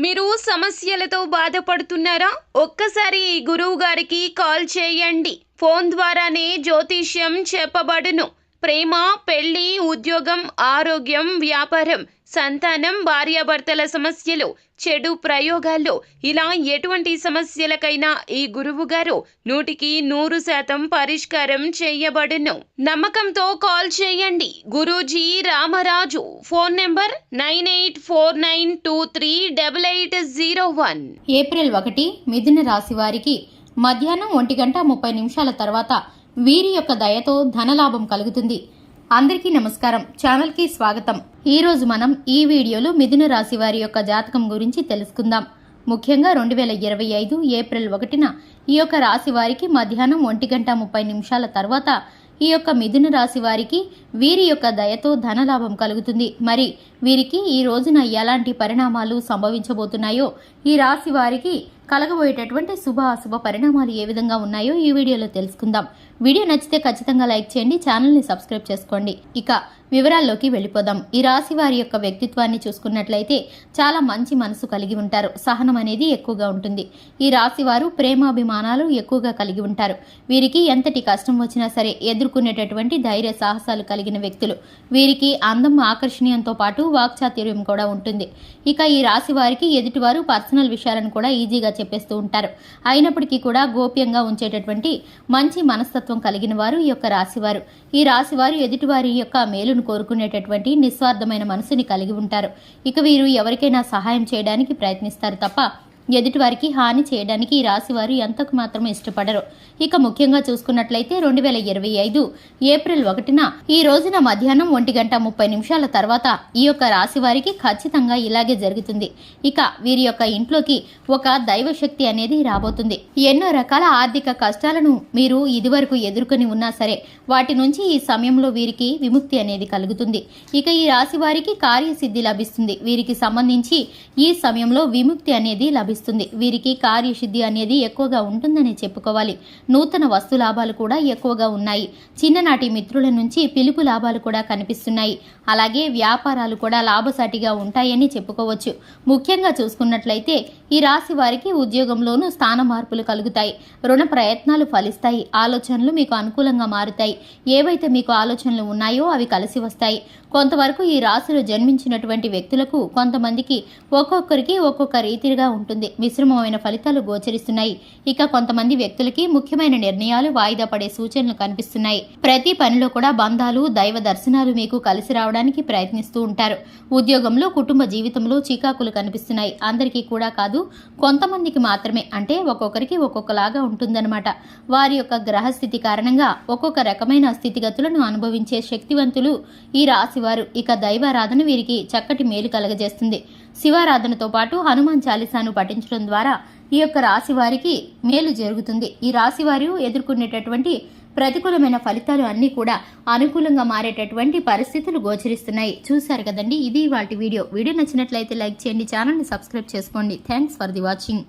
మీరు సమస్యలతో బాధపడుతున్నారా? ఒక్కసారి ఈ గురువు గారికి కాల్ చేయండి. ఫోన్ ద్వారానే జ్యోతిష్యం చెప్పబడును. ప్రేమ, పెళ్లి, ఉద్యోగం, ఆరోగ్యం, వ్యాపారం, సంతానం, భార్యాభర్తల సమస్యలు, చెడు ప్రయోగాల్లో ఇలా ఎటువంటి సమస్యలకైనా ఈ గురువు గారు 100% పరిష్కారం చేయబడును. నమ్మకంతో కాల్ చేయండి. Guruji Ramaraju. Phone number 9849238801. April 1 మిథున రాశి వారికి మధ్యాహ్నం 1:30 తర్వాత వీరి యొక్క దయతో ధనలాభం కలుగుతుంది. అందరికీ నమస్కారం. ఛానల్కి స్వాగతం. ఈ రోజు మనం ఈ వీడియోలో మిథున రాశి వారి యొక్క జాతకం గురించి తెలుసుకుందాం. ముఖ్యంగా 2025 ఏప్రిల్ 1న ఈ యొక్క రాశి వారికి మధ్యాహ్నం 1:30 తర్వాత ఈ యొక్క మిథున రాశి వారికి వీరి యొక్క దయతో ధనలాభం కలుగుతుంది. మరి వీరికి ఈ రోజున ఎలాంటి పరిణామాలు సంభవించబోతున్నాయో, ఈ రాశి వారికి కలగబోయేటటువంటి శుభ అశుభ పరిణామాలు ఏ విధంగా ఉన్నాయో ఈ వీడియోలో తెలుసుకుందాం. వీడియో నచ్చితే ఖచ్చితంగా లైక్ చేయండి, ఛానల్ని సబ్స్క్రైబ్ చేసుకోండి. ఇక వివరాల్లోకి వెళ్ళిపోదాం. ఈ రాశి వారి యొక్క వ్యక్తిత్వాన్ని చూసుకున్నట్లయితే చాలా మంచి మనసు కలిగి ఉంటారు. సహనం అనేది ఎక్కువగా ఉంటుంది. ఈ రాశి వారు ప్రేమాభిమానాలు ఎక్కువగా కలిగి ఉంటారు. వీరికి ఎంతటి కష్టం వచ్చినా సరే ఎదుర్కొనేటటువంటి ధైర్య సాహసాలు కలిగిన వ్యక్తులు. వీరికి అందం, ఆకర్షణీయంతో పాటు వాక్చాతుర్యం కూడా ఉంటుంది. ఇక ఈ రాశి వారికి ఎదుటివారు పర్సనల్ విషయాలను కూడా ఈజీగా చెప్పేస్తూ ఉంటారు. అయినప్పటికీ కూడా గోప్యంగా ఉంచేటటువంటి మంచి మనస్తత్వం కలిగిన వారు ఈ యొక్క రాశివారు. ఈ రాశివారు ఎదుటివారి యొక్క మేలును కోరుకునేటటువంటి నిస్వార్థమైన మనసుని కలిగి ఉంటారు. ఇక వీరు ఎవరికైనా సహాయం చేయడానికి ప్రయత్నిస్తారు తప్ప ఎదుటివారికి హాని చేయడానికి ఈ రాశివారు ఎంతకు మాత్రమే ఇష్టపడరు. ఇక ముఖ్యంగా చూసుకున్నట్లయితే 2025 ఏప్రిల్ 1న ఈ రోజున మధ్యాహ్నం 1:30 తర్వాత ఈ యొక్క రాశి వారికి ఖచ్చితంగా ఇలాగే జరుగుతుంది. ఇక వీరి యొక్క ఇంట్లోకి ఒక దైవశక్తి అనేది రాబోతుంది. ఎన్నో రకాల ఆర్థిక కష్టాలను మీరు ఇదివరకు ఎదుర్కొని ఉన్నా సరే వాటి నుంచి ఈ సమయంలో వీరికి విముక్తి అనేది కలుగుతుంది. ఇక ఈ రాశి వారికి కార్యసిద్ధి లభిస్తుంది. వీరికి సంబంధించి ఈ సమయంలో విముక్తి అనేది లభిస్తుంది. వీరికి కార్యసిద్ధి అనేది ఎక్కువగా ఉంటుందని చెప్పుకోవాలి. నూతన వస్తు లాభాలు కూడా ఎక్కువగా ఉన్నాయి. చిన్ననాటి మిత్రుల నుంచి పిలుపు లాభాలు కూడా కనిపిస్తున్నాయి. అలాగే వ్యాపారాలు కూడా లాభసాటిగా ఉంటాయని చెప్పుకోవచ్చు. ముఖ్యంగా చూసుకున్నట్లయితే ఈ రాశి వారికి ఉద్యోగంలోనూ స్థాన మార్పులు కలుగుతాయి. రుణ ప్రయత్నాలు ఫలిస్తాయి. ఆలోచనలు మీకు అనుకూలంగా మారుతాయి. ఏవైతే మీకు ఆలోచనలు ఉన్నాయో అవి కలిసి వస్తాయి. కొంతవరకు ఈ రాశిలో జన్మించినటువంటి వ్యక్తులకు కొంతమందికి ఒక్కొక్కరికి ఒక్కొక్క రీతిగా ఉంటుంది. మిశ్రమమైన ఫలితాలు గోచరిస్తున్నాయి. ఇక కొంతమంది వ్యక్తులకి ముఖ్యమైన నిర్ణయాలు వాయిదా పడే సూచనలు కనిపిస్తున్నాయి. ప్రతి పనిలో కూడా బంధాలు, దైవ దర్శనాలు మీకు కలిసి రావడానికి ప్రయత్నిస్తూ ఉంటారు. ఉద్యోగంలో, కుటుంబ జీవితంలో చికాకులు కనిపిస్తున్నాయి. అందరికీ కూడా కాదు, కొంతమందికి మాత్రమే. అంటే ఒక్కొక్కరికి ఒక్కొక్కలాగా ఉంటుందన్నమాట. వారి యొక్క గ్రహస్థితి కారణంగా ఒక్కొక్క రకమైన స్థితిగతులను అనుభవించే శక్తివంతులు ఈ రాశివారు. ఇక దైవారాధన వీరికి చక్కటి మేలు కలగజేస్తుంది. శివారాధనతో పాటు హనుమాన్ చాలీసాను పఠించడం ద్వారా ఈ యొక్క రాశి వారికి మేలు జరుగుతుంది. ఈ రాశి వారు ఎదుర్కొనేటటువంటి ప్రతికూలమైన ఫలితాలు అన్నీ కూడా అనుకూలంగా మారేటటువంటి పరిస్థితులు గోచరిస్తున్నాయి. చూశారు కదండి, ఇది వాటి వీడియో నచ్చినట్లయితే లైక్ చేయండి, ఛానల్ని సబ్స్క్రైబ్ చేసుకోండి. Thanks for the watching.